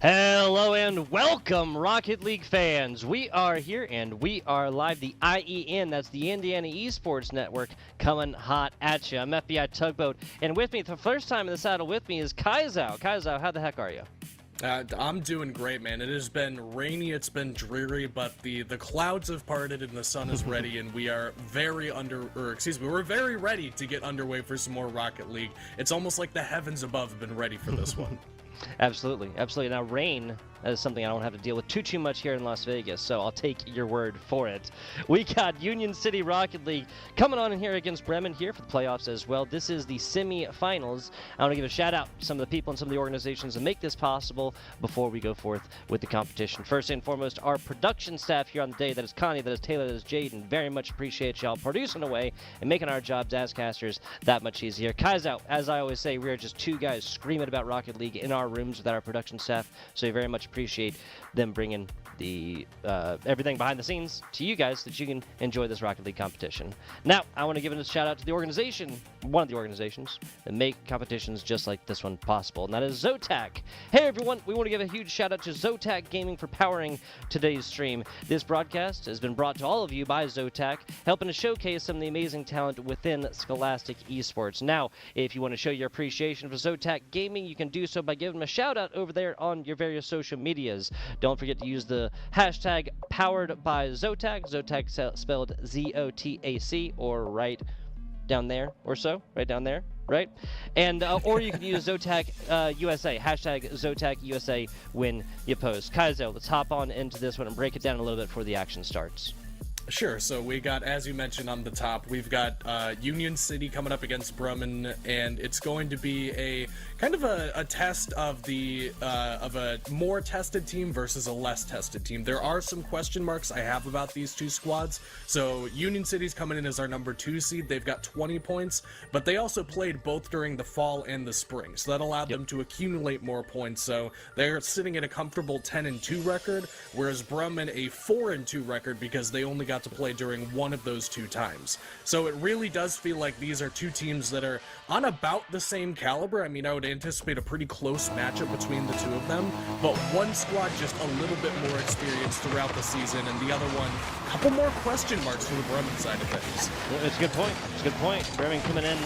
Hello and welcome, Rocket League fans. We are here and we are live. The IEN, that's the Indiana Esports Network, coming hot at you. I'm FBI Tugboat, and with me, for the first time in the saddle with me, is Kaizao. Kaizao, how the heck are you? I'm doing great, man. It has been rainy, it's been dreary, but the clouds have parted and the sun is ready, and we are we're very ready to get underway for some more Rocket League. It's almost like the heavens above have been ready for this one. Absolutely, absolutely. Now, rain is something I don't have to deal with too much here in Las Vegas, so I'll take your word for it. We got Union City Rocket League coming on in here against Bremen here for the playoffs as well. This is the semifinals. I want to give a shout out to some of the people and some of the organizations that make this possible before we go forth with the competition. First and foremost, our production staff here on the day. That is Connie, that is Taylor, that is Jaden. Very much appreciate y'all producing away and making our jobs as casters that much easier. Kai's out. As I always say, we are just two guys screaming about Rocket League in our rooms with our production staff, so we very much appreciate them bringing the everything behind the scenes to you guys, that you can enjoy this Rocket League competition. Now, I want to give a shout out to the organization, one of the organizations that make competitions just like this one possible, and that is Zotac. Hey everyone, we want to give a huge shout out to Zotac Gaming for powering today's stream. This broadcast has been brought to all of you by Zotac, helping to showcase some of the amazing talent within Scholastic Esports. Now, if you want to show your appreciation for Zotac Gaming, you can do so by giving them a shout out over there on your various social medias. Don't forget to use the hashtag powered by Zotac, Zotac spelled Z-O-T-A-C, or right down there or so, right down there, right? And or you can use Zotac USA, hashtag Zotac USA when you post. Kaizo, let's hop on into this one and break it down a little bit before the action starts. Sure, so we got, as you mentioned on the top, we've got Union City coming up against Bremen, and it's going to be a kind of a test of a more tested team versus a less tested team. There are some question marks I have about these two squads. So Union City's coming in as our number 2 seed. They've got 20 points, but they also played both during the fall and the spring, so that allowed them to accumulate more points. So they're sitting at a comfortable 10-2 record, whereas Bremen a 4-2 record because they only got to play during one of those 2 times. So it really does feel like these are two teams that are on about the same caliber. I mean, I would anticipate a pretty close matchup between the two of them, but one squad just a little bit more experienced throughout the season, and the other one, a couple more question marks for the Bremen side of things. Well, it's a good point. It's a good point. Bremen coming in,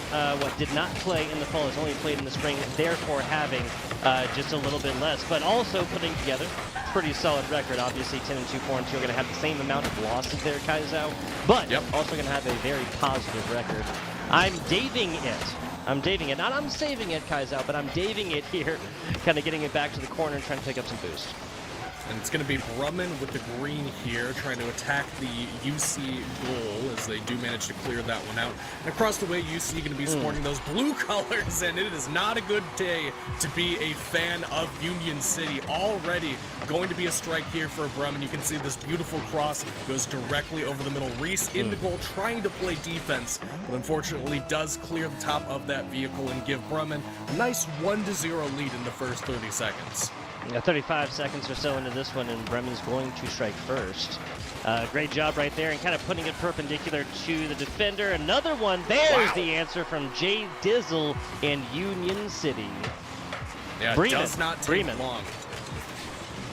did not play in the fall, has only played in the spring, therefore having just a little bit less, but also putting together pretty solid record. Obviously 10-2, 4-2 are going to have the same amount of losses there, Kaizao, but also going to have a very positive record. I'm daving it. Not I'm saving it, Kaizao, but I'm daving it here, kind of getting it back to the corner and trying to pick up some boost. And it's going to be Bremen with the green here, trying to attack the UC goal, as they do manage to clear that one out. And across the way, UC going to be sporting those blue colors, and it is not a good day to be a fan of Union City. Already going to be a strike here for Bremen. You can see this beautiful cross goes directly over the middle. Reese in the goal, trying to play defense, but unfortunately does clear the top of that vehicle and give Bremen a nice 1-0 lead in the first 30 seconds. 35 seconds or so into this one, and Bremen's going to strike first. Great job right there, and kind of putting it perpendicular to the defender. Another one. There's the answer from Jay Dizzle in Union City. Yeah, Bremen. Does not take long.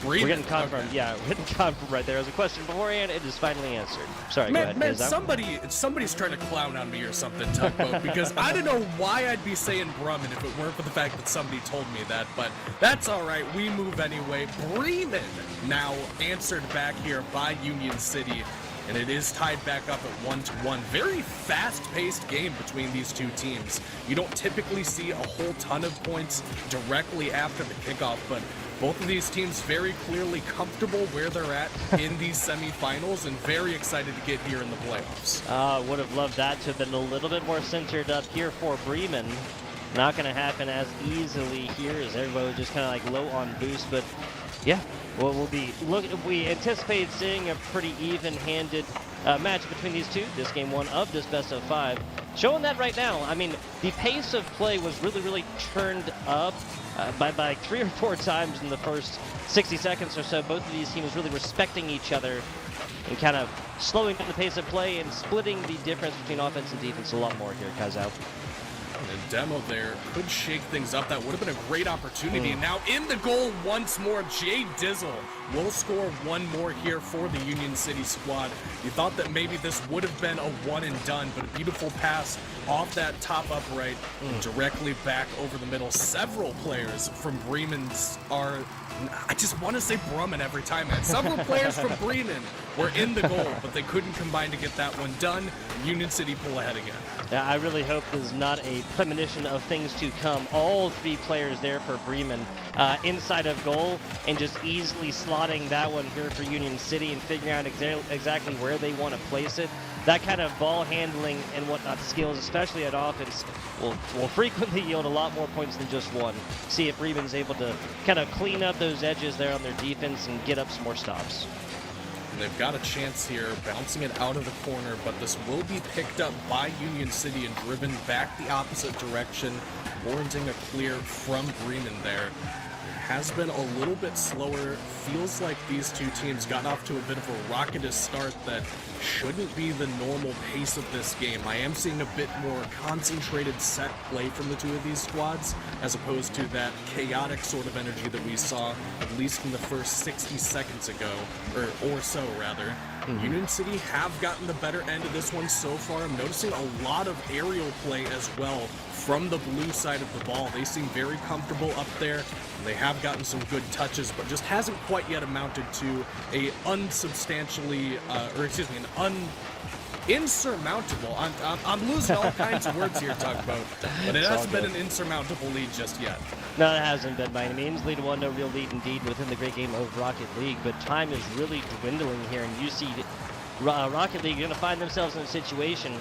Bremen. We're getting confirmed. Okay. Yeah, we're getting confirmed right there. As a question beforehand, it is finally answered. Sorry, go ahead. Man, somebody's trying to clown on me or something, Tugboat, because I don't know why I'd be saying Bremen if it weren't for the fact that somebody told me that, but that's all right. We move anyway. Bremen now answered back here by Union City, and it is tied back up at 1-1. Very fast-paced game between these two teams. You don't typically see a whole ton of points directly after the kickoff, but both of these teams very clearly comfortable where they're at in these semifinals and very excited to get here in the playoffs. Would have loved that to have been a little bit more centered up here for Bremen. Not going to happen as easily here, as everybody was just kind of like low on boost, but yeah, we anticipate seeing a pretty even-handed match between these two. This game 1 of this best of 5. Showing that right now. I mean, the pace of play was really turned up by like 3 or 4 times in the first 60 seconds or so. Both of these teams really respecting each other and kind of slowing down the pace of play and splitting the difference between offense and defense a lot more here, Kaizao. And Demo there could shake things up. That would have been a great opportunity. And now in the goal once more, Jay Dizzle will score one more here for the Union City squad. You thought that maybe this would have been a one and done, but a beautiful pass off that top upright and directly back over the middle. Several players from Bremen's are, I just want to say Bremen every time, man. Several players from Bremen were in the goal, but they couldn't combine to get that one done. Union City pull ahead again. Yeah, I really hope this is not a premonition of things to come. All three players there for Bremen inside of goal and just easily slotting that one here for Union City and figuring out exactly where they want to place it. That kind of ball handling and whatnot skills, especially at offense, will frequently yield a lot more points than just one. See if Bremen's able to kind of clean up those edges there on their defense and get up some more stops. And they've got a chance here, bouncing it out of the corner, but this will be picked up by Union City and driven back the opposite direction, warranting a clear from Bremen there. Has been a little bit slower. Feels like these two teams got off to a bit of a rocketous start that shouldn't be the normal pace of this game. I am seeing a bit more concentrated set play from the two of these squads, as opposed to that chaotic sort of energy that we saw, at least in the first 60 seconds ago, or so rather. Union City have gotten the better end of this one so far. I'm noticing a lot of aerial play as well from the blue side of the ball. They seem very comfortable up there. They have gotten some good touches, but just hasn't quite yet amounted to a insurmountable. I'm losing all kinds of words here, Tugboat, but it hasn't been an insurmountable lead just yet. No, it hasn't been by any means. Lead one, no real lead indeed within the great game of Rocket League, but time is really dwindling here, and you see Rocket League going to find themselves in a situation,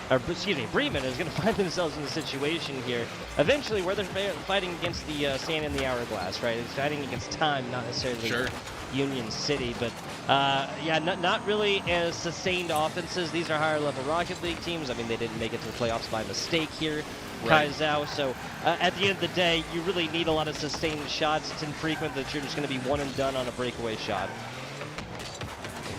or excuse me, Bremen is going to find themselves in a situation here eventually where they're fighting against the sand in the hourglass, right? It's fighting against time, not necessarily Union City, but yeah, not really as sustained offenses. These are higher level Rocket League teams. I mean, they didn't make it to the playoffs by mistake here, Kaizao. So at the end of the day, you really need a lot of sustained shots. It's infrequent that you're just going to be one and done on a breakaway shot.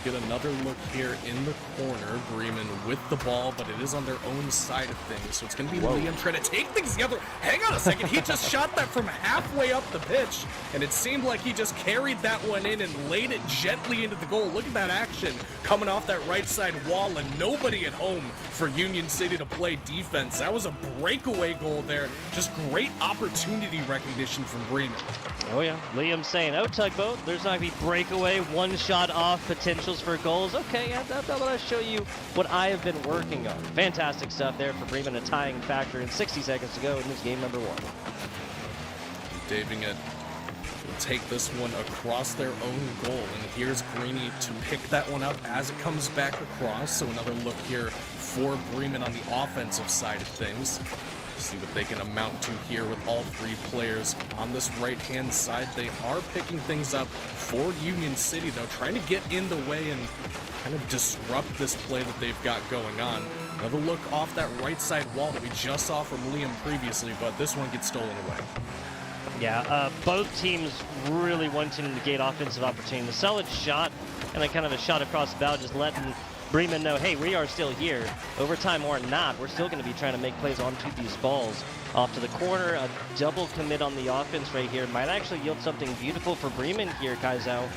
Get another look here in the corner. Bremen with the ball, but it is on their own side of things. So it's going to be Liam trying to take things together. Hang on a second. He just shot that from halfway up the pitch, and it seemed like he just carried that one in and laid it gently into the goal. Look at that action coming off that right side wall, and nobody at home for Union City to play defense. That was a breakaway goal there. Just great opportunity recognition from Bremen. Oh yeah, Liam saying, oh Tugboat, there's not going to be breakaway, one shot off potentials for goals. Okay, yeah, I'm going to show you what I have been working on. Fantastic stuff there for Bremen, a tying factor in 60 seconds to go in this game number one. Daving it will take this one across their own goal, and here's Greeny to pick that one up as it comes back across. So another look here for Bremen on the offensive side of things. See what they can amount to here with all three players on this right-hand side. They are picking things up for Union City, though, trying to get in the way and kind of disrupt this play that they've got going on. Another look off that right side wall that we just saw from Liam previously, but this one gets stolen away. Yeah, both teams really wanting to negate offensive opportunity. The solid shot and then kind of a shot across the bow, just letting Bremen know, hey, we are still here. Overtime or not, we're still going to be trying to make plays onto these balls. Off to the corner, a double commit on the offense right here. Might actually yield something beautiful for Bremen here, Kaizao.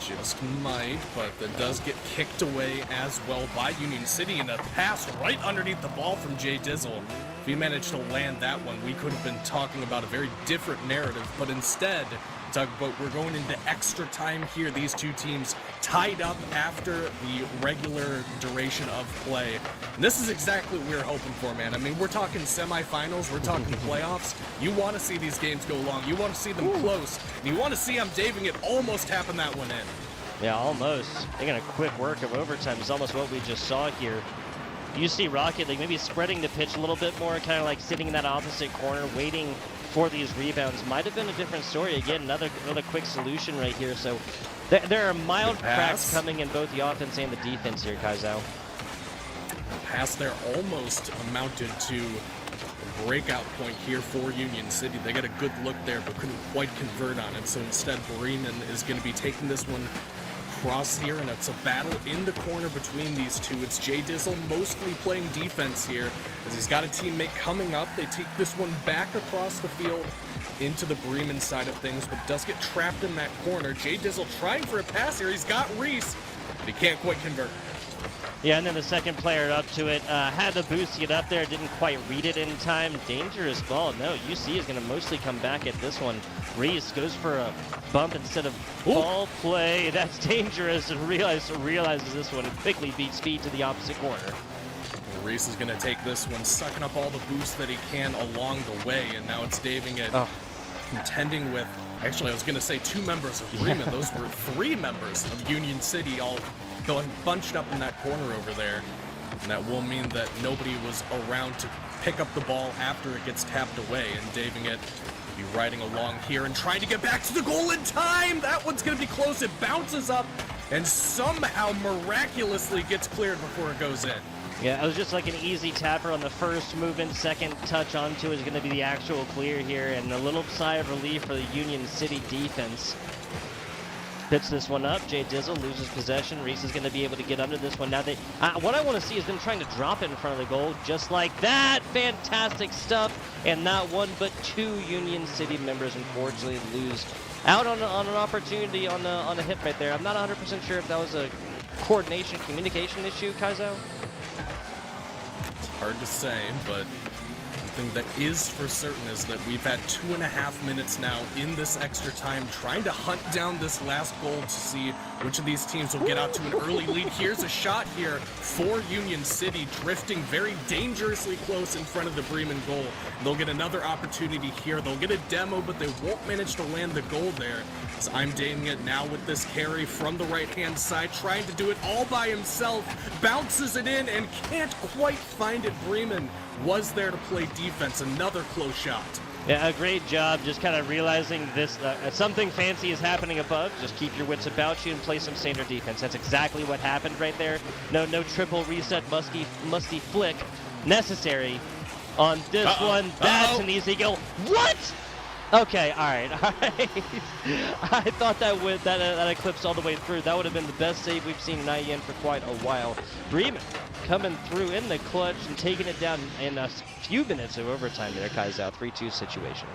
Just might, but that does get kicked away as well by Union City, and a pass right underneath the ball from Jay Dizzle. If he managed to land that one, we could have been talking about a very different narrative, but instead, Tugboat, we're going into extra time here. These two teams tied up after the regular duration of play. And this is exactly what we were hoping for, man. I mean, we're talking semifinals, we're talking playoffs. You want to see these games go long. You want to see them close. And you want to see, I'm Daving it, almost tapping that one in. Yeah, almost. Taking a quick work of overtime is almost what we just saw here. You see Rocket League maybe spreading the pitch a little bit more, kind of like sitting in that opposite corner, waiting for these rebounds. Might have been a different story. Again, another quick solution right here. So there are mild cracks coming in both the offense and the defense here, Kaizao. Pass there almost amounted to a breakout point here for Union City. They got a good look there, but couldn't quite convert on it. So instead, Bremen is going to be taking this one across here, and it's a battle in the corner between these two. It's Jay Dizzle mostly playing defense here, as he's got a teammate coming up. They take this one back across the field into the Bremen side of things, but does get trapped in that corner. Jay Dizzle trying for a pass here. He's got Reese, but he can't quite convert. Yeah, and then the second player up to it, had the boost to get up there, didn't quite read it in time. Dangerous ball. No, UC is going to mostly come back at this one. Reese goes for a bump instead of ball play. That's dangerous, and realizes this one and quickly beats speed to the opposite corner. Reese is going to take this one, sucking up all the boost that he can along the way, and now it's daving it, contending with, actually I was going to say 2 members of Bremen. Yeah. Those were 3 members of Union City all going bunched up in that corner over there. And that will mean that nobody was around to pick up the ball after it gets tapped away, and daving it, be riding along here and trying to get back to the goal in time. That one's going to be close. It bounces up and somehow miraculously gets cleared before it goes in. Yeah, it was just like an easy tapper on the first movement. Second touch onto is going to be the actual clear here, and a little sigh of relief for the Union City defense. Picks this one up. Jay Dizzle loses possession. Reese is going to be able to get under this one. Now, what I want to see is them trying to drop it in front of the goal, just like that. Fantastic stuff. And not one, but 2 Union City members, unfortunately, lose out on an opportunity on a hit right there. I'm not 100% sure if that was a coordination, communication issue, Kaizo. It's hard to say, but thing that is for certain is that we've had 2.5 minutes now in this extra time trying to hunt down this last goal to see which of these teams will get out to an early lead. Here's a shot here for Union City, drifting very dangerously close in front of the Bremen goal. They'll get another opportunity here. They'll get a demo, but they won't manage to land the goal there. So I'm dating it now with this carry from the right-hand side, trying to do it all by himself, bounces it in and can't quite find it. Bremen was there to play defense. Another close shot. Yeah, a great job just kind of realizing this, something fancy is happening above. Just keep your wits about you and play some standard defense. That's exactly what happened right there. No triple reset, musty flick necessary on this one. That's an easy goal. What? Okay, all right. I thought that eclipsed all the way through. That would have been the best save we've seen in IEN for quite a while. Bremen coming through in the clutch and taking it down in a few minutes of overtime there, Kaizo. 3-2 situation.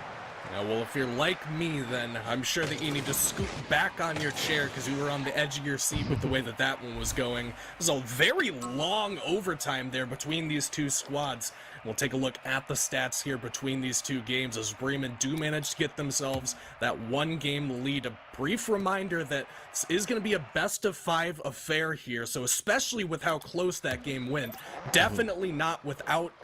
Yeah, well, if you're like me, then I'm sure that you need to scoot back on your chair because you were on the edge of your seat with the way that one was going. There's a very long overtime there between these two squads. We'll take a look at the stats here between these two games as Bremen do manage to get themselves that 1-game lead. A brief reminder that this is going to be a best-of-5 affair here, so especially with how close that game went, definitely not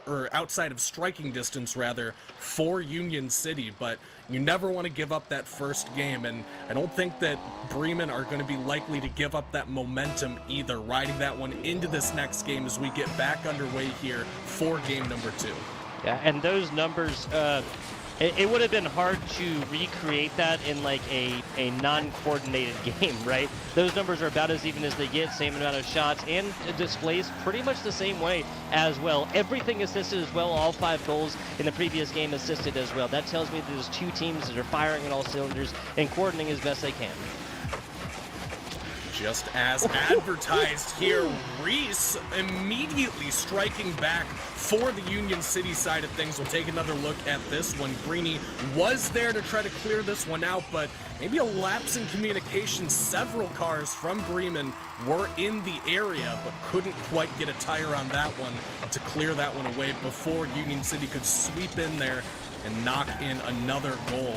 outside of striking distance, rather, for Union City, but you never want to give up that first game, and I don't think that Bremen are going to be likely to give up that momentum either, riding that one into this next game as we get back underway here for game number 2. Yeah, and those numbers, it would have been hard to recreate that in like a non-coordinated game, right? Those numbers are about as even as they get, same amount of shots, and displays pretty much the same way as well. Everything assisted as well, all 5 goals in the previous game assisted as well. That tells me there's 2 teams that are firing on all cylinders and coordinating as best they can. Just as advertised here, Reese immediately striking back for the Union City side of things. We'll take another look at this one. Greeny was there to try to clear this one out, but maybe a lapse in communication. Several cars from Bremen were in the area, but couldn't quite get a tire on that one to clear that one away before Union City could sweep in there and knock in another goal.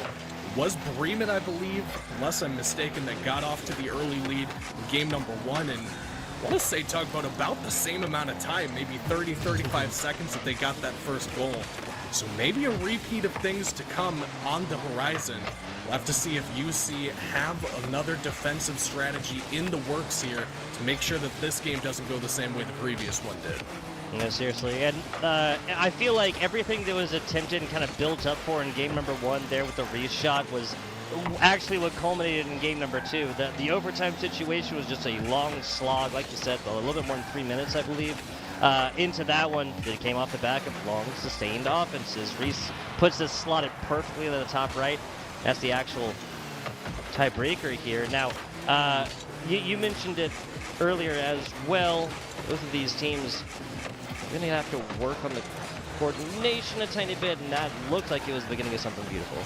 Was Bremen, I believe, unless I'm mistaken, that got off to the early lead in game number 1, and I want to say, Tug, about the same amount of time, maybe 30-35 seconds that they got that first goal. So maybe a repeat of things to come on the horizon. We'll have to see if UC have another defensive strategy in the works here to make sure that this game doesn't go the same way the previous one did. No, seriously, and I feel like everything that was attempted and kind of built up for in game number 1 there with the Reese shot was actually what culminated in game number 2. The overtime situation was just a long slog, like you said, a little bit more than 3 minutes, I believe, into that one. It came off the back of long, sustained offenses. Reese puts this slotted perfectly to the top right. That's the actual tiebreaker here. Now, you mentioned it earlier as well. Both of these teams are going to have to work on the coordination a tiny bit, and that looked like it was the beginning of something beautiful.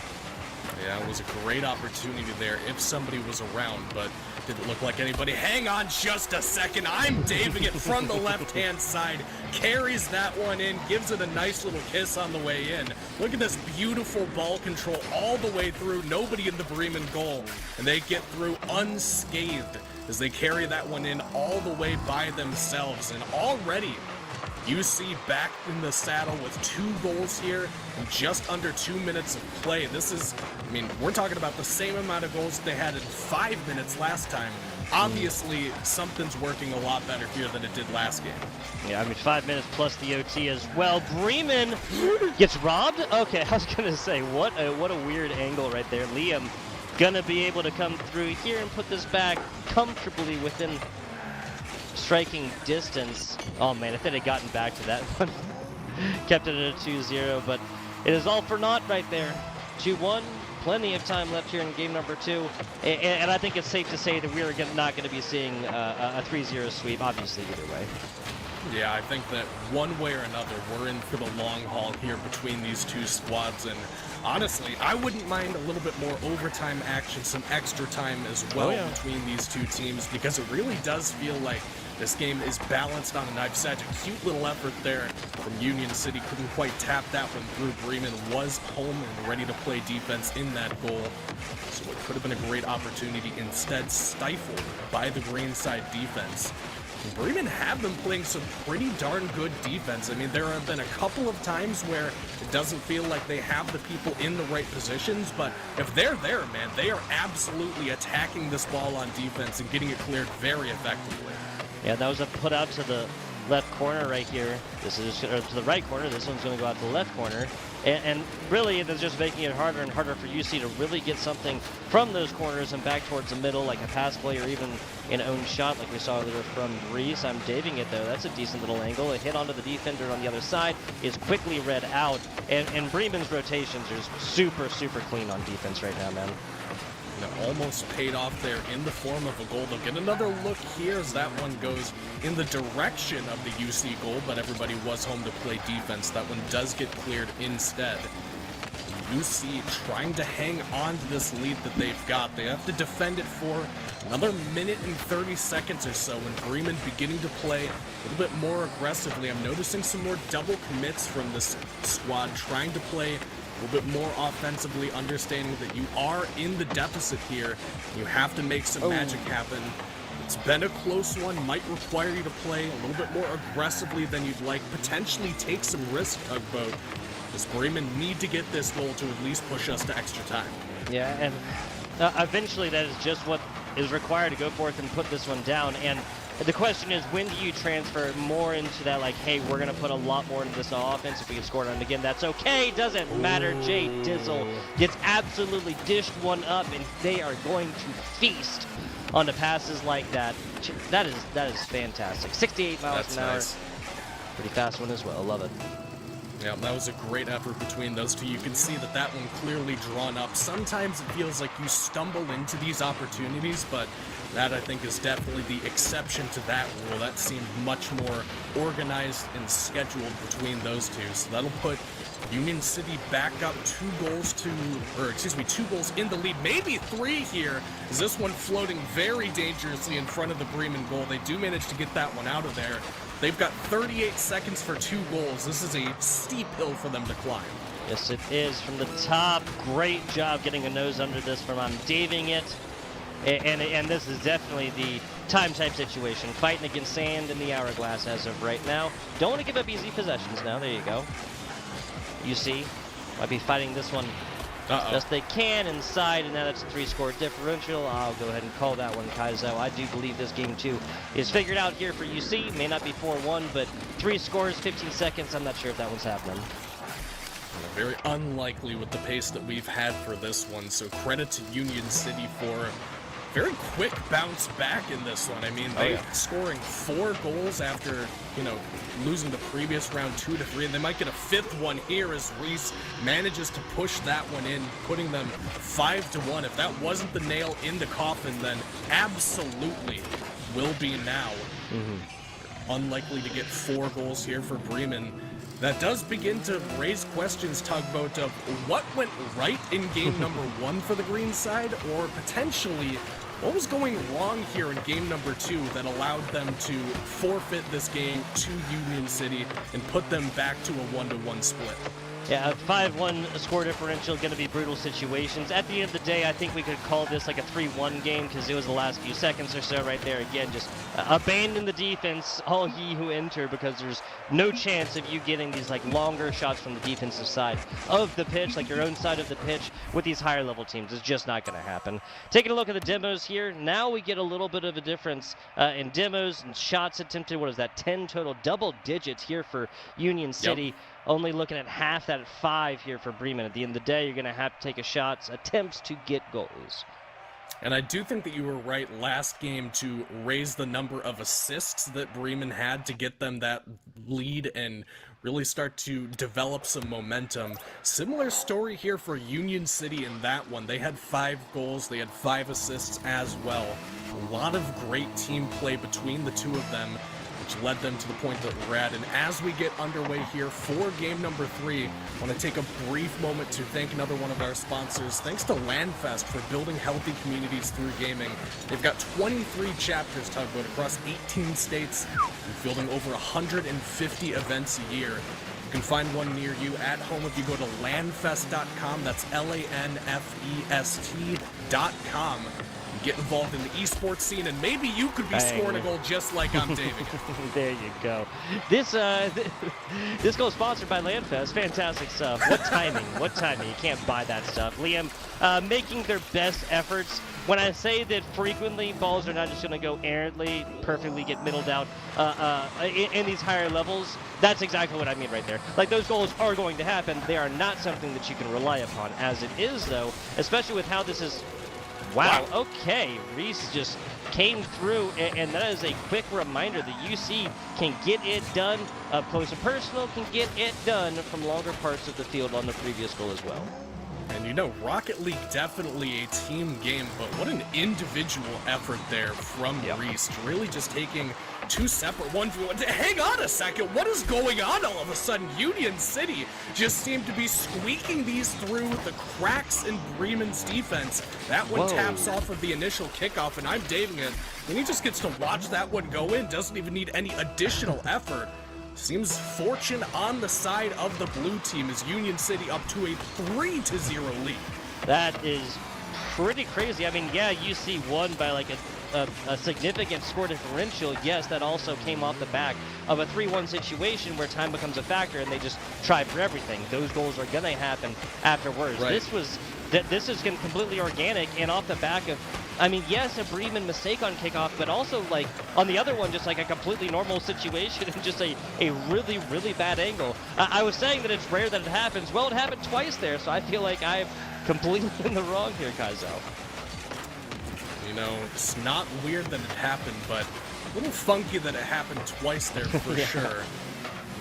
Yeah, it was a great opportunity there if somebody was around, but didn't look like anybody. Hang on just a second. I'm daving it from the left-hand side. Carries that one in, gives it a nice little kiss on the way in. Look at this beautiful ball control all the way through. Nobody in the Bremen goal, and they get through unscathed as they carry that one in all the way by themselves. And already, UC back in the saddle with 2 goals here in just under 2 minutes of play. This is, I mean, we're talking about the same amount of goals they had in 5 minutes last time. Obviously, something's working a lot better here than it did last game. Yeah, I mean, 5 minutes plus the OT as well. Bremen gets robbed? Okay, I was going to say, what a weird angle right there. Liam gonna be able to come through here and put this back comfortably within striking distance. Oh man, if they had gotten back to that one, kept it at a 2-0, but it is all for naught right there. 2-1, plenty of time left here in game number 2, and I think it's safe to say that we're not going to be seeing a 3-0 sweep, obviously, either way. Yeah, I think that one way or another, we're in for the long haul here between these two squads, and honestly, I wouldn't mind a little bit more overtime action, some extra time as well between these two teams, because it really does feel like this game is balanced on a knife edge. A cute little effort there from Union City. Couldn't quite tap that one through. Bremen was home and ready to play defense in that goal. So it could have been a great opportunity, instead stifled by the greenside defense. And Bremen have been playing some pretty darn good defense. I mean, there have been a couple of times where it doesn't feel like they have the people in the right positions, but if they're there, man, they are absolutely attacking this ball on defense and getting it cleared very effectively. Yeah, that was a put out to the left corner right here. This is to the right corner. This one's going to go out to the left corner. And really, it's just making it harder and harder for UC to really get something from those corners and back towards the middle, like a pass play or even an own shot like we saw earlier from Reese. I'm daving it, though. That's a decent little angle. A hit onto the defender on the other side is quickly read out. And Bremen's rotations are super, super clean on defense right now, man. Almost paid off there in the form of a goal. They'll get another look here as that one goes in the direction of the UC goal, but everybody was home to play defense. That one does get cleared instead. UC trying to hang on to this lead that they've got. They have to defend it for another minute and 30 seconds or so, and Bremen beginning to play a little bit more aggressively. I'm noticing some more double commits from this squad, trying to play a little bit more offensively, understanding that you are in the deficit here. You have to make some magic happen. It's been a close one, might require you to play a little bit more aggressively than you'd like, potentially take some risk, Tugboat, as Bremen need to get this goal to at least push us to extra time. Yeah, and eventually that is just what is required to go forth and put this one down. And the question is, when do you transfer more into that, like, hey, we're going to put a lot more into this offense. If we can score it on again, that's okay. Doesn't matter. Jay Dizzle gets absolutely dished one up, and they are going to feast on the passes like that. That is fantastic. 68 miles an hour. Nice. Pretty fast one as well. Love it. Yeah, that was a great effort between those two. You can see that that one clearly drawn up. Sometimes it feels like you stumble into these opportunities, but that, I think, is definitely the exception to that rule. That seemed much more organized and scheduled between those two. So that'll put Union City back up 2 goals in the lead, maybe 3 here, as this one floating very dangerously in front of the Bremen goal. They do manage to get that one out of there. They've got 38 seconds for 2 goals. This is a steep hill for them to climb. Yes, it is from the top. Great job getting a nose under this from I'm daving it. And this is definitely the time type situation. Fighting against sand in the hourglass as of right now. Don't want to give up easy possessions now. There you go. UC might be fighting this one best they can inside, and now that's a 3-score differential. I'll go ahead and call that one Kaizo. I do believe this game 2 is figured out here for UC. May not be 4-1, but 3 scores, 15 seconds. I'm not sure if that one's happening. Very unlikely with the pace that we've had for this one, so credit to Union City for very quick bounce back in this one. I mean, they scoring 4 goals after, losing the previous round 2-3, and they might get a 5th one here as Reese manages to push that one in, putting them 5-1. If that wasn't the nail in the coffin, then absolutely will be now. Unlikely to get 4 goals here for Bremen. That does begin to raise questions, Tugboat, of what went right in game number 1 for the green side, or potentially what was going wrong here in game number 2 that allowed them to forfeit this game to Union City and put them back to a 1-1 split. Yeah, a 5-1 score differential, going to be brutal situations. At the end of the day, I think we could call this like a 3-1 game because it was the last few seconds or so right there. Again, just abandon the defense, all ye who enter, because there's no chance of you getting these like longer shots from the defensive side of the pitch, like your own side of the pitch, with these higher level teams. It's just not going to happen. Taking a look at the demos here, now we get a little bit of a difference in demos and shots attempted. What is that? 10 total, double digits here for Union City. Yep. Only looking at half that at 5 here for Bremen. At the end of the day, you're going to have to take a shots, attempts to get goals. And I do think that you were right last game to raise the number of assists that Bremen had to get them that lead and really start to develop some momentum. Similar story here for Union City in that one. They had 5 goals, they had 5 assists as well. A lot of great team play between the two of them, which led them to the point that we're at. And as we get underway here for game number 3, I want to take a brief moment to thank another one of our sponsors. Thanks to LANFest for building healthy communities through gaming. They've got 23 chapters, Tugboat, across 18 states, and fielding over 150 events a year. You can find one near you at home if you go to lanfest.com. That's LANFEST.com. Get involved in the esports scene, and maybe you could be scoring a goal just like I'm David. There you go. This goal is sponsored by LANFest. Fantastic stuff. What timing? What timing? You can't buy that stuff. Liam, making their best efforts. When I say that frequently balls are not just going to go errantly, perfectly get middled out in these higher levels, that's exactly what I mean right there. Like, those goals are going to happen. They are not something that you can rely upon. As it is, though, especially with how this is. Wow, okay, Reese just came through, and that is a quick reminder that UC can get it done up close and personal, can get it done from longer parts of the field on the previous goal as well. And Rocket League definitely a team game, but what an individual effort there from Reese, really just taking 2 separate 1v1. Hang on a second, what is going on all of a sudden? Union City just seemed to be squeaking these through the cracks in Bremen's defense. That one taps off of the initial kickoff, and I'm daving it. And he just gets to watch that one go in, doesn't even need any additional effort. Seems fortune on the side of the blue team as Union City up to a 3-0 lead. That is pretty crazy. I mean, yeah, UC won by like a significant score differential. Yes, that also came off the back of a 3-1 situation where time becomes a factor and they just try for everything. Those goals are going to happen afterwards. Right. This is completely organic and off the back of, I mean, yes, a Bremen mistake on kickoff, but also, like, on the other one, just like a completely normal situation and just a really, really bad angle. I was saying that it's rare that it happens. Well, it happened twice there, so I feel like I'm completely in the wrong here, Kaizo. It's not weird that it happened, but a little funky that it happened twice there for sure.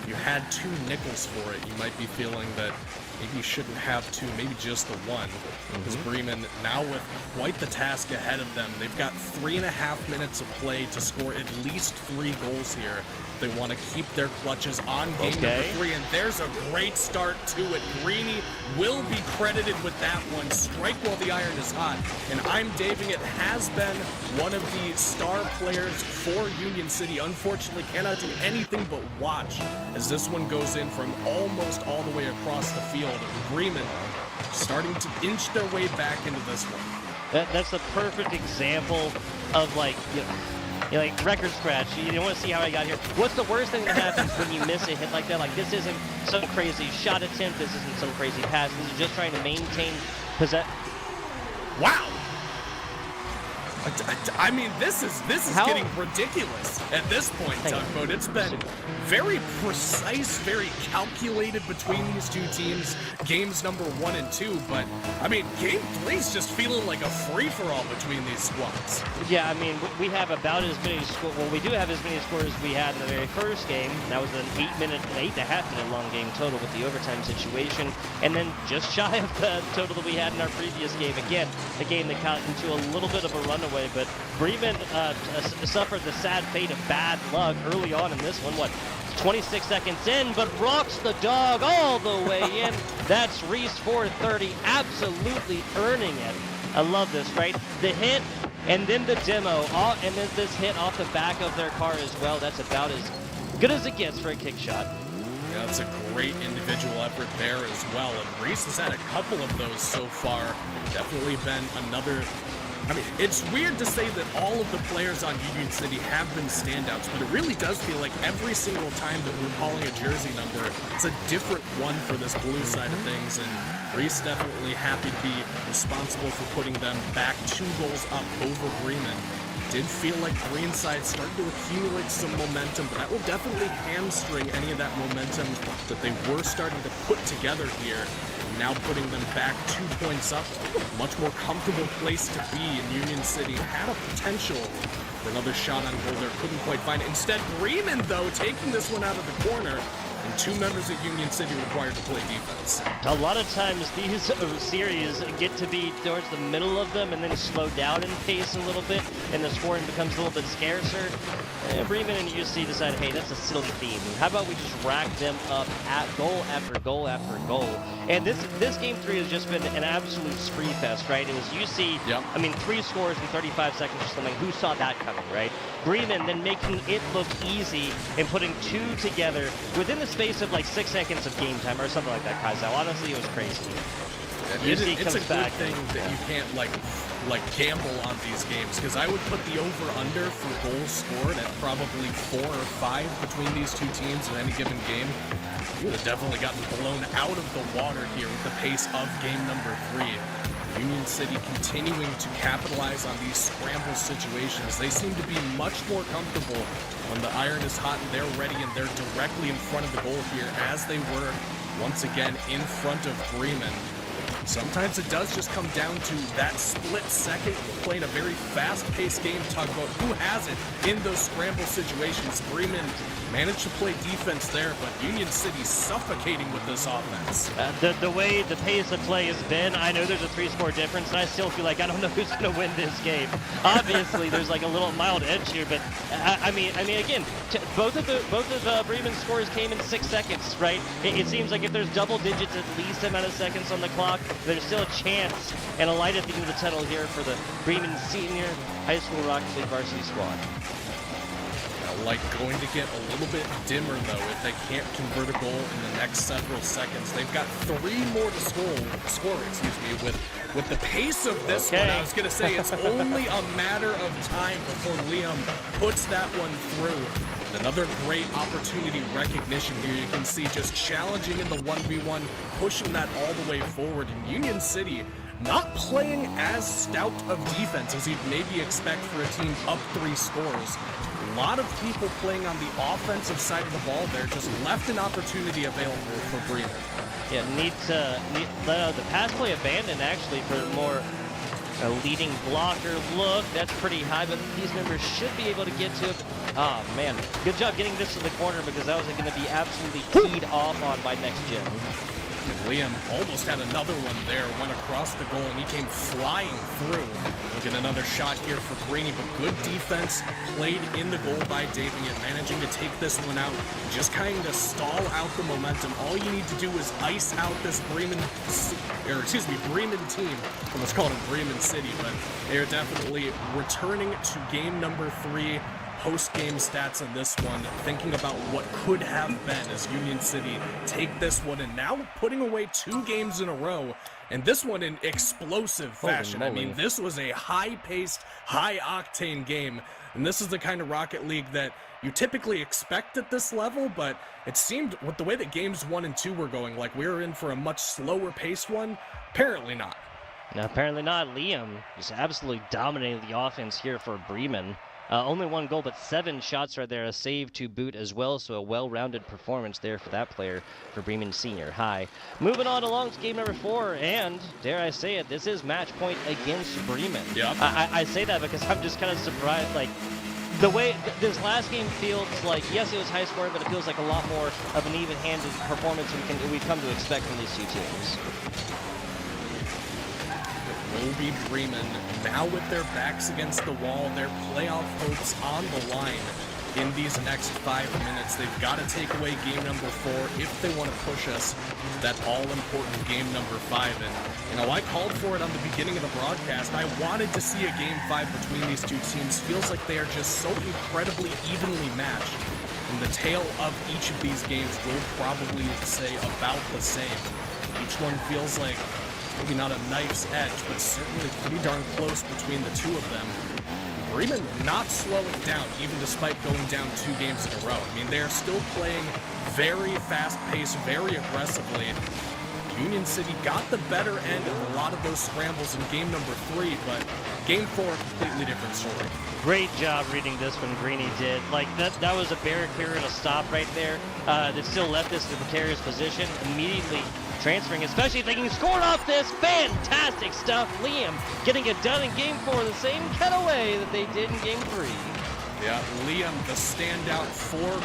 If you had 2 nickels for it, you might be feeling that maybe you shouldn't have 2, maybe just the 1. Because Bremen, now with quite the task ahead of them, they've got 3.5 minutes of play to score at least 3 goals here. They want to keep their clutches on game number 3, and there's a great start to it. Greeny will be credited with that one. Strike while the iron is hot, and I'm daving it has been one of the star players for Union City. Unfortunately, cannot do anything but watch as this one goes in from almost all the way across the field. Bremen starting to inch their way back into this one. That's the perfect example of, like, like record scratch. You want to see how I got here. What's the worst thing that happens when you miss a hit like that? Like, this isn't some crazy shot attempt. This isn't some crazy pass. This is just trying to maintain possession. Wow. I mean, this is How? getting ridiculous at this point, Tugboat. It's been very precise, very calculated between these two teams, games number 1 and 2, but, I mean, game 3's just feeling like a free-for-all between these squads. Yeah, I mean, we have about as many well, we do have as many scores as we had in the very first game. That was an 8.5 minute long game total with the overtime situation, and then just shy of the total that we had in our previous game. Again, a game that got into a little bit of a runaway, but Bremen suffered the sad fate of bad luck early on in this one. 26 seconds in, but rocks the dog all the way in. That's Reese 430, absolutely earning it. I love this, right? The hit, and then the demo, and then this hit off the back of their car as well. That's about as good as it gets for a kick shot. Yeah, that's a great individual effort there as well, and Reese has had a couple of those so far. Definitely been another... I mean, it's weird to say that all of the players on Union City have been standouts, but it really does feel like every single time that we're calling a jersey number, it's a different one for this blue side of things, and Reese definitely happy to be responsible for putting them back 2 goals up over Bremen. Did feel like green side started to accumulate some momentum, but that will definitely hamstring any of that momentum that they were starting to put together here. Now putting them back 2 points up, much more comfortable place to be in Union City. Had a potential for another shot on goal there, couldn't quite find it. Instead, Bremen, though, taking this one out of the corner, and 2 members of Union City required to play defense. A lot of times these series get to be towards the middle of them and then slow down in pace a little bit, and the scoring becomes a little bit scarcer. Bremen and UC decided, hey, that's a silly theme. How about we just rack them up at goal after goal after goal? And this game 3 has just been an absolute spree fest, right? It was UC, yep. I mean, 3 scores in 35 seconds or something. Who saw that coming, right? Bremen then making it look easy and putting 2 together within the space of like 6 seconds of game time or something like that, Kaiser. Honestly, it was crazy. It's a good thing that you can't like gamble on these games, because I would put the over-under for goals scored at probably 4 or 5 between these two teams in any given game. You would have definitely gotten blown out of the water here with the pace of game number 3. Union City continuing to capitalize on these scramble situations. They seem to be much more comfortable when the iron is hot and they're ready and they're directly in front of the goal here, as they were once again in front of Bremen. Sometimes it does just come down to that split second. We're playing a very fast-paced game. Talk about who has it in those scramble situations. Bremen managed to play defense there, but Union City suffocating with this offense. The way the pace of play has been, I know there's a 3-score difference, and I still feel like I don't know who's going to win this game. Obviously, there's like a little mild edge here, but I mean, again, both of Bremen's scores came in 6 seconds, right? It seems like if there's double digits, at least amount of seconds on the clock, there's still a chance and a light at the end of the tunnel here for the Bremen senior high school Rocket League varsity squad. Like going to get a little bit dimmer though if they can't convert a goal in the next several seconds. They've got 3 more to score, with the pace of this one. I was gonna say it's only a matter of time before Liam puts that one through. Another great opportunity recognition here. You can see just challenging in the 1v1, pushing that all the way forward. And Union City not playing as stout of defense as you'd maybe expect for a team up 3 scores. A lot of people playing on the offensive side of the ball there, just left an opportunity available for Bremen. Yeah, the pass play abandoned actually for more a leading blocker look. That's pretty high, but these members should be able to get to it. Oh man, good job getting this to the corner, because that was going to be absolutely keyed off on by next gen. And Liam almost had another one there, went across the goal, and he came flying through. We'll get another shot here for Greeny, but good defense played in the goal by Davian, managing to take this one out, just kind of stall out the momentum. All you need to do is ice out this Bremen team. Let's call it Bremen City, but they are definitely returning to game number 3. Post-game stats on this one, thinking about what could have been as Union City take this one, and now putting away 2 games in a row, and this one in explosive fashion. I mean, this was a high-paced, high-octane game, and this is the kind of Rocket League that you typically expect at this level, but it seemed, with the way that games 1 and 2 were going, like we were in for a much slower-paced one. Apparently not. Now, apparently not. Liam just absolutely dominated the offense here for Bremen. Only 1 goal, but 7 shots right there. A save to boot as well, so a well-rounded performance there for that player for Bremen Senior High. Moving on along to game number 4, and dare I say it, this is match point against Bremen. Yep. I say that because I'm just kind of surprised, like, the way this last game feels like, yes, it was high scoring, but it feels like a lot more of an even-handed performance we've come to expect from these two teams. Will be Bremen now with their backs against the wall, their playoff hopes on the line in these next 5 minutes. They've got to take away game number 4 if they want to push us to that all-important game number 5. And, you know, I called for it on the beginning of the broadcast. I wanted to see a game 5 between these two teams. Feels like they are just so incredibly evenly matched. And the tale of each of these games will probably say about the same. Each one feels like maybe not a knife's edge, but certainly pretty darn close between the two of them. Bremen not slowing down, even despite going down 2 games in a row. I mean, they're still playing very fast-paced, very aggressively. Union City got the better end of a lot of those scrambles in game number 3, but game 4, completely different story. Great job reading this one, Greeny did. Like, that was a barrier clear and a stop right there. That still left us in a precarious position. Immediately transferring, especially if they can score off this. Fantastic stuff. Liam getting it done in game 4 the same kind of way that they did in game 3. Yeah, Liam, the standout for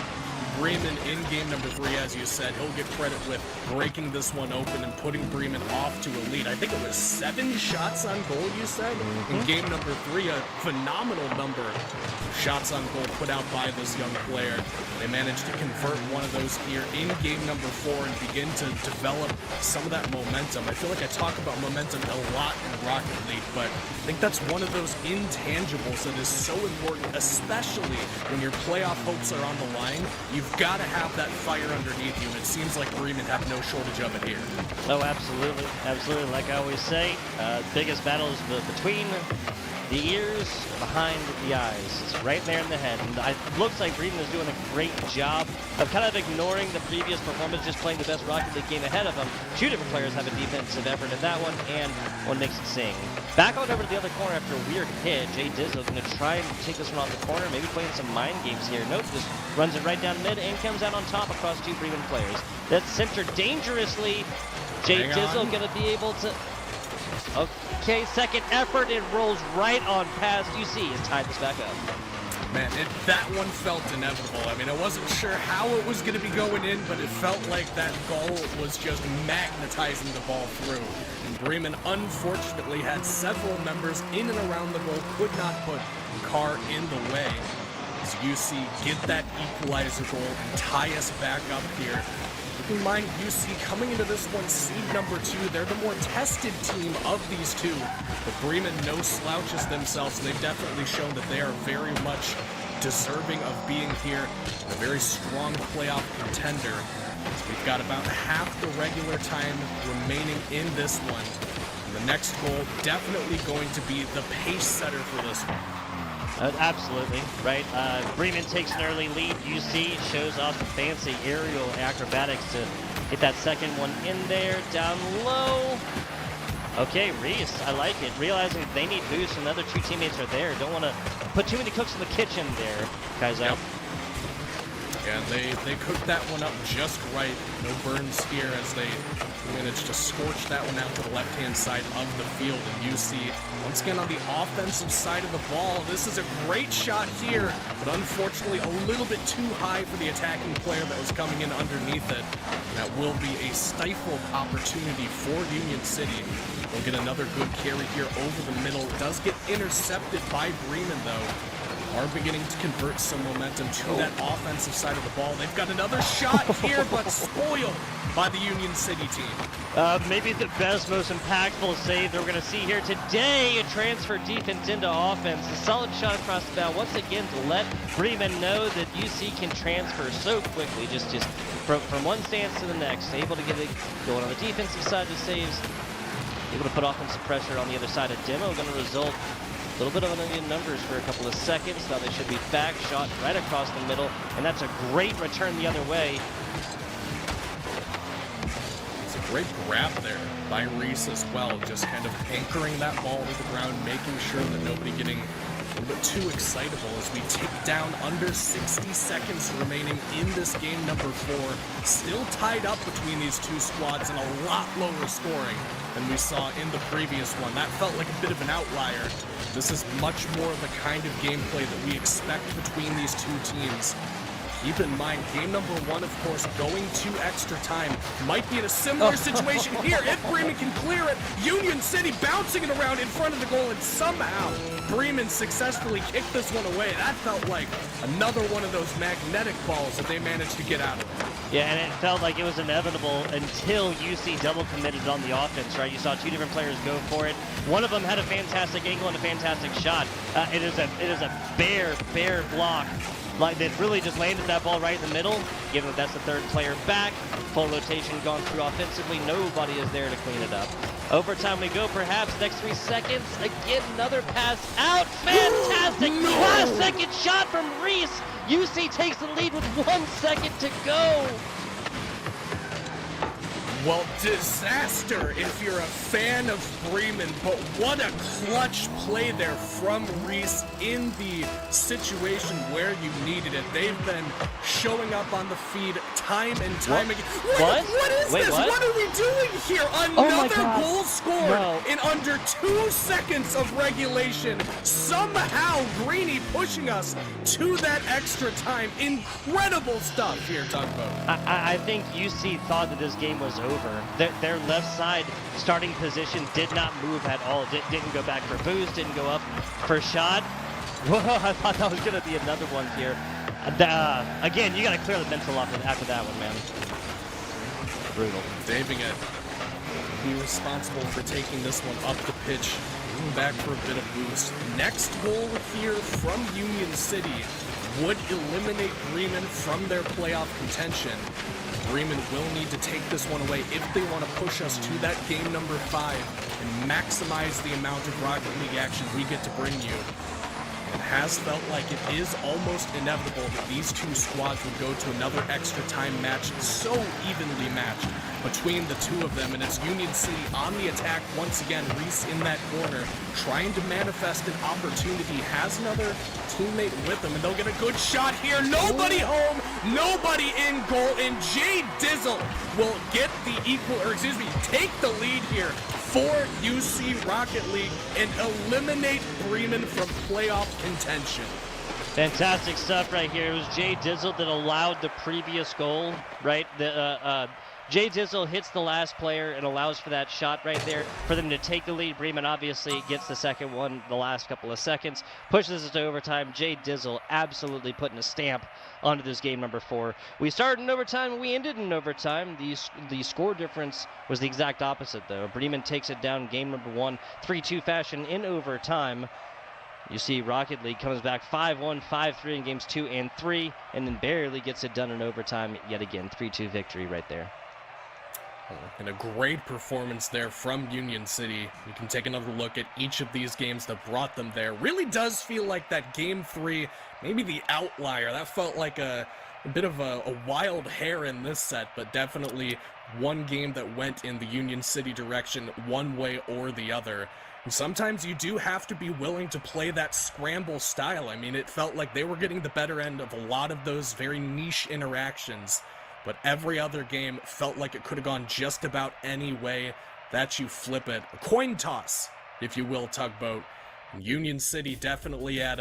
Bremen in game number 3, as you said. He'll get credit with breaking this one open and putting Bremen off to a lead. I think it was 7 shots on goal, you said, in game number 3. A phenomenal number of shots on goal put out by this young player. They managed to convert one of those here in game number 4 and begin to develop some of that momentum. I feel like I talk about momentum a lot in Rocket League, but I think that's one of those intangibles that is so important, especially when your playoff hopes are on the line. You've got to have that fire underneath you, and it seems like Bremen have no shortage of it here. Oh, absolutely. Absolutely. Like I always say, biggest battle is between the ears, behind the eyes. It's right there in the head. And it looks like Bremen is doing a great job of kind of ignoring the previous performance, just playing the best Rocket League game ahead of them. 2 different players have a defensive effort in that one, and one makes it sing. Back on over to the other corner after a weird hit. Jay Dizzle going to try and take this one off the corner, maybe playing some mind games here. Nope, just runs it right down mid and comes out on top across 2 Bremen players. That's centered dangerously. Jay Dizzle going to be able to... Okay, second effort, it rolls right on past UC and tied this back up. Man, that one felt inevitable. I mean, I wasn't sure how it was going to be going in, but it felt like that goal was just magnetizing the ball through. And Bremen, unfortunately, had several members in and around the goal, could not put Carr in the way. As UC get that equalizer goal and tie us back up here. Keep in mind, UC coming into this one, seed number 2. They're the more tested team of these two. But Bremen, no slouches themselves. They've definitely shown that they are very much deserving of being here. A very strong playoff contender. So we've got about half the regular time remaining in this one. And the next goal definitely going to be the pace setter for this one. Absolutely, right. Bremen takes an early lead. UC shows off some fancy aerial acrobatics to get that second one in there, down low. Okay, Reese, I like it. Realizing they need boost and the other 2 teammates are there. Don't want to put too many cooks in the kitchen there, Kaizo. Yep. Yeah, they cooked that one up just right. No burns here as they managed to scorch that one out to the left-hand side of the field. And UC, once again on the offensive side of the ball, this is a great shot here, but unfortunately a little bit too high for the attacking player that was coming in underneath it. And that will be a stifled opportunity for Union City. We'll get another good carry here over the middle. It does get intercepted by Bremen, though. Are beginning to convert some momentum to that offensive side of the ball. They've got another shot here, but spoiled by the Union City team. Maybe the best, most impactful save that we're going to see here today. A transfer defense into offense. A solid shot across the bow once again to let Bremen know that UC can transfer so quickly, just from one stance to the next. Able to get it going on the defensive side of the saves. Able to put offensive pressure on the other side of Demo. Going to result a little bit of an onion numbers for a couple of seconds. Now they should be back, shot right across the middle, and that's a great return the other way. It's a Great grab there by Reese as well, just kind of anchoring that ball to the ground, making sure that nobody getting a little bit too excitable as we take down under 60 seconds remaining in this game number 4. Still tied up between these two squads and a lot lower scoring than we saw in the previous one. That felt like a bit of an outlier. This is much more of the kind of gameplay that we expect between these two teams. Keep in mind, game number 1, of course, going to extra time. Might be in a similar situation here if Bremen can clear it. Union City bouncing it around in front of the goal, and somehow Bremen successfully kicked this one away. That felt like another one of those magnetic balls that they managed to get out of it. Yeah, and it felt like it was inevitable until UC double committed on the offense, right? You saw two different players go for it. One of them had a fantastic angle and a fantastic shot. It is a bare block. Like, that really just landed that ball right in the middle, given that that's the third player back. Full rotation gone through offensively. Nobody is there to clean it up. Overtime we go, perhaps. Next 3 seconds. Again, another pass out. Fantastic! No! Last second shot from Reese. UC takes the lead with 1 second to go. Well, disaster if you're a fan of Bremen, but what a clutch play there from Reese in the situation where you needed it. They've been showing up on the feed time and time again. What is this? What are we doing here? Another goal scored in under 2 seconds of regulation. Somehow Greeny pushing us to that extra time. Incredible stuff here, Tugboat. I think UC thought that this game was over. Their left side starting position did not move at all. Didn't go back for boost, didn't go up for shot. Whoa, I thought that was going to be another one here. Again, you got to clear the mental off after that one, man. Brutal. Daving it. Be responsible for taking this one up the pitch. Moving back for a bit of boost. Next goal here from Union City would eliminate Bremen from their playoff contention. Bremen will need to take this one away if they want to push us to that game number 5 and maximize the amount of Rocket League action we get to bring you. It has felt like it is almost inevitable that these two squads would go to another extra time match so evenly matched between the two of them, and it's Union City on the attack once again. Reese in that corner trying to manifest an opportunity, has another teammate with him, and they'll get a good shot here. Nobody home, nobody in goal, and Jay Dizzle will get the take the lead here for UC Rocket League and eliminate Bremen from playoff contention. Fantastic stuff right here. It was Jay Dizzle that allowed the previous goal, right? Jay Dizzle hits the last player and allows for that shot right there for them to take the lead. Bremen obviously gets the second one the last couple of seconds, pushes it to overtime. Jay Dizzle absolutely putting a stamp onto this game number 4. We started in overtime and we ended in overtime. The score difference was the exact opposite, though. Bremen takes it down game number 1, 3-2 fashion in overtime. You see Rocket League comes back 5-1, 5-3 in games 2 and 3, and then barely gets it done in overtime yet again. 3-2 victory right there. And a great performance there from Union City. We can take another look at each of these games that brought them there. Really does feel like that game 3, maybe the outlier. That felt like a bit of a wild hair in this set, but definitely one game that went in the Union City direction one way or the other. And sometimes you do have to be willing to play that scramble style. I mean, it felt like they were getting the better end of a lot of those very niche interactions. But every other game felt like it could have gone just about any way that you flip it. A coin toss, if you will, Tugboat. And Union City definitely had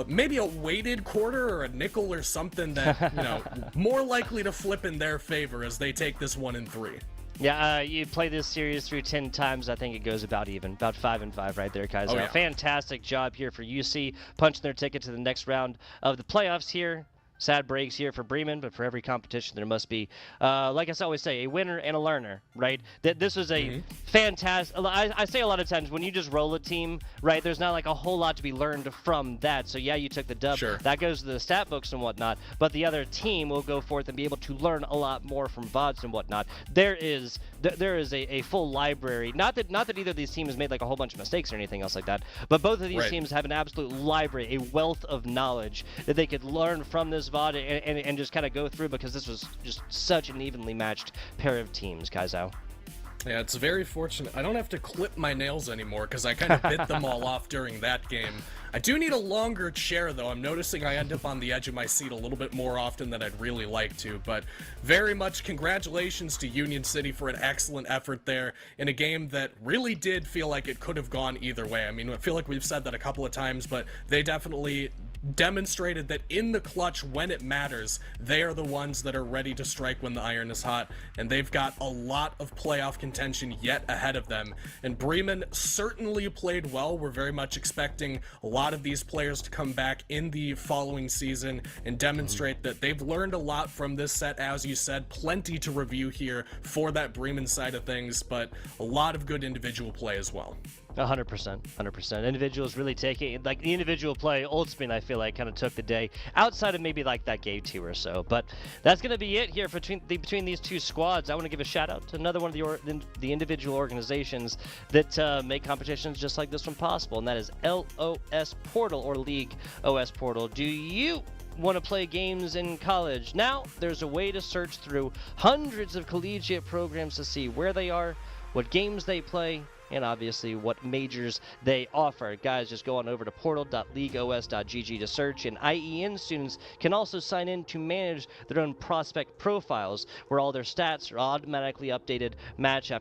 maybe a weighted quarter or a nickel or something that, more likely to flip in their favor as they take this 1 and 3. Yeah, you play this series through 10 times, I think it goes about even. About 5 and 5 right there, guys. Oh, yeah. Fantastic job here for UC, punching their ticket to the next round of the playoffs here. Sad breaks here for Bremen, but for every competition there must be, like I always say, a winner and a learner, right? This was a fantastic. I say a lot of times when you just roll a team, right? There's not like a whole lot to be learned from that. So yeah, you took the dub. Sure. That goes to the stat books and whatnot. But the other team will go forth and be able to learn a lot more from VODs and whatnot. There is a full library. Not that either of these teams made like a whole bunch of mistakes or anything else like that. But both of these teams have an absolute library, a wealth of knowledge that they could learn from this VOD and just kind of go through, because this was just such an evenly matched pair of teams, Kaizo. Yeah, it's very fortunate. I don't have to clip my nails anymore because I kind of bit them all off during that game. I do need a longer chair, though. I'm noticing I end up on the edge of my seat a little bit more often than I'd really like to. But very much congratulations to Union City for an excellent effort there in a game that really did feel like it could have gone either way. I mean, I feel like we've said that a couple of times, but they definitely demonstrated that in the clutch, when it matters, they are the ones that are ready to strike when the iron is hot, and they've got a lot of playoff contention yet ahead of them. And Bremen certainly played well. We're very much expecting a lot of these players to come back in the following season and demonstrate that they've learned a lot from this set. As you said, plenty to review here for that Bremen side of things, but a lot of good individual play as well. 100%, 100%. Individuals really taking, like, the individual play, Oldspin, I feel like, kind of took the day, outside of maybe, like, that game 2 or so. But that's going to be it here between these two squads. I want to give a shout-out to another one of the individual organizations that make competitions just like this one possible, and that is LOS Portal, or League OS Portal. Do you want to play games in college? Now, there's a way to search through hundreds of collegiate programs to see where they are, what games they play, and obviously what majors they offer. Guys, just go on over to portal.leagueos.gg to search, and IEN students can also sign in to manage their own prospect profiles, where all their stats are automatically updated match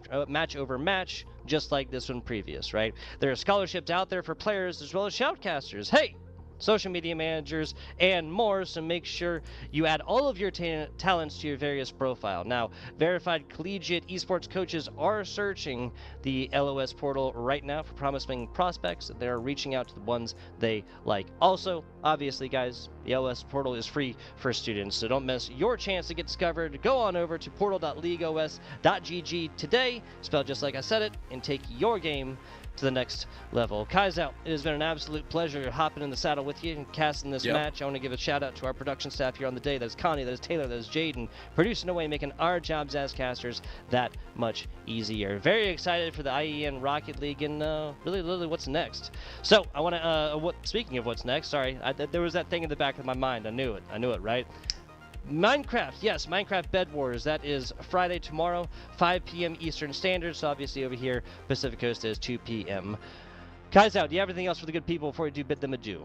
over match, just like this one previous, right? There are scholarships out there for players as well as shoutcasters. Hey! Social media managers, and more, so make sure you add all of your talents to your various profile. Now, verified collegiate esports coaches are searching the LOS portal right now for promising prospects. They're reaching out to the ones they like. Also, obviously, guys, the LOS portal is free for students, so don't miss your chance to get discovered. Go on over to portal.leagueos.gg today, spelled just like I said it, and take your game to the next level. Kai's out. It has been an absolute pleasure hopping in the saddle with you and casting this match. I want to give a shout out to our production staff here on the day. That is Connie, that is Taylor, that is Jaden, producing away, making our jobs as casters that much easier. Very excited for the IEN Rocket League and really what's next. So I want to, speaking of what's next, sorry, there was that thing in the back of my mind. I knew it, right? Minecraft, yes, Minecraft Bed Wars. That is Friday tomorrow, 5 p.m. Eastern Standard. So obviously over here, Pacific Coast is 2 p.m. Kai's out. Do you have anything else for the good people before we do bid them adieu?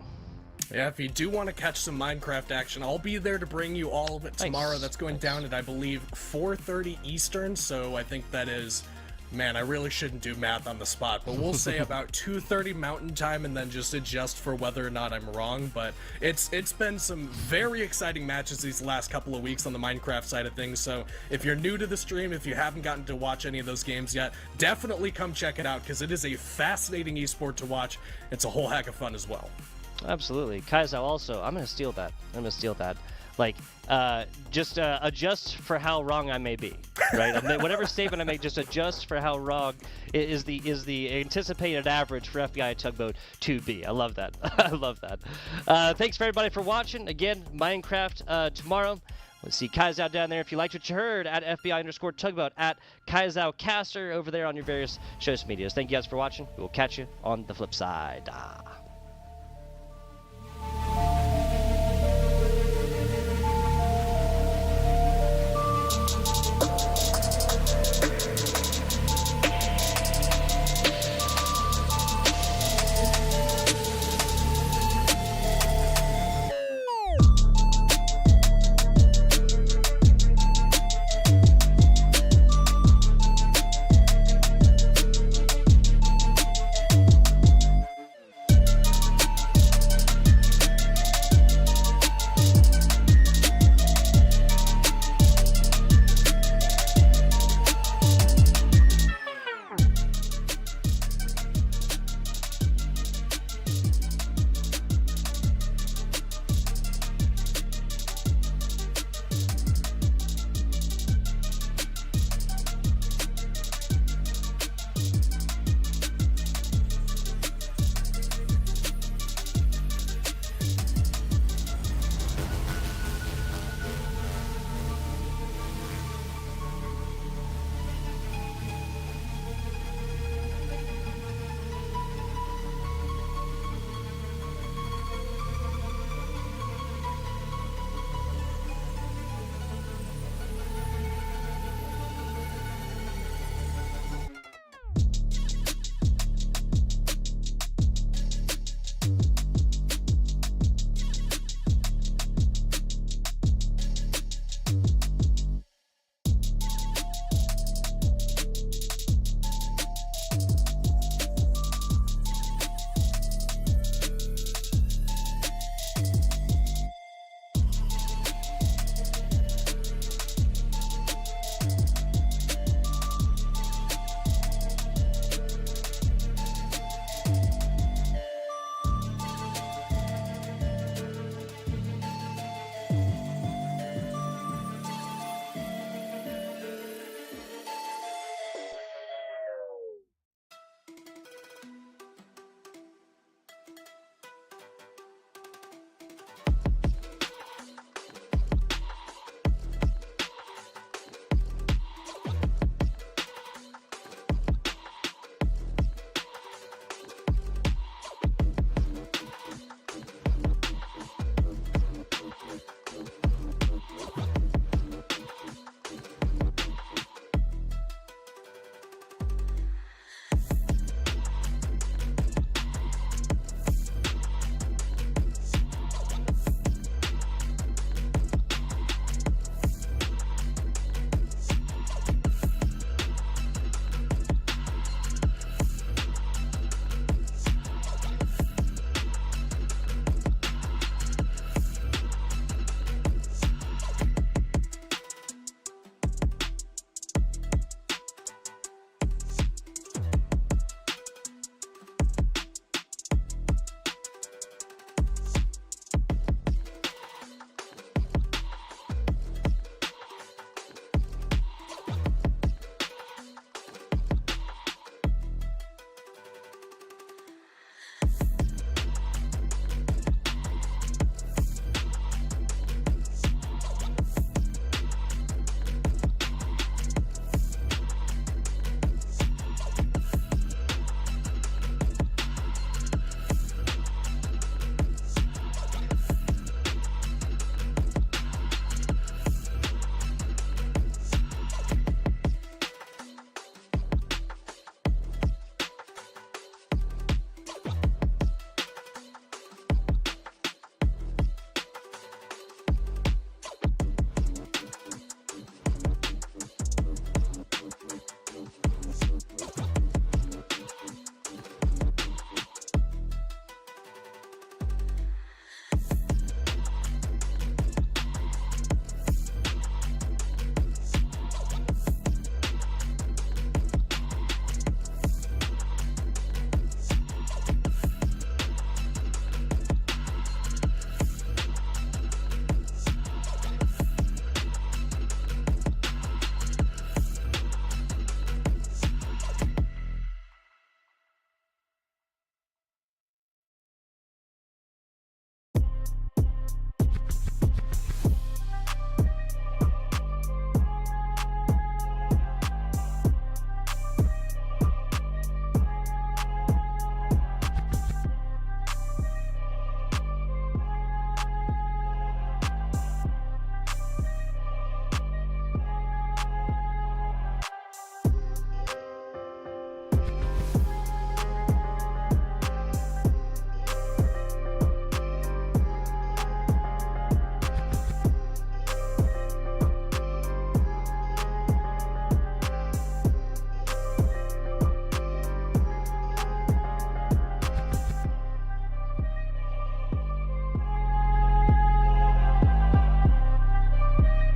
Yeah, if you do want to catch some Minecraft action, I'll be there to bring you all of it tomorrow. Nice. That's going down at, I believe, 4:30 Eastern. So I think that is... Man, I really shouldn't do math on the spot, but we'll say about 2:30 Mountain Time and then just adjust for whether or not I'm wrong. But it's been some very exciting matches these last couple of weeks on the Minecraft side of things. So if you're new to the stream, if you haven't gotten to watch any of those games yet, definitely come check it out because it is a fascinating esport to watch. It's a whole heck of fun as well. Absolutely. Kaizo also, I'm going to steal that. Like, just adjust for how wrong I may be, right? Whatever statement I make, just adjust for how wrong is the anticipated average for FBI Tugboat to be. I love that. I love that. Thanks for everybody for watching. Again, Minecraft tomorrow. Let's see Kaizow down there. If you liked what you heard, at FBI_Tugboat, at KaizowCaster over there on your various social medias. Thank you guys for watching. We will catch you on the flip side.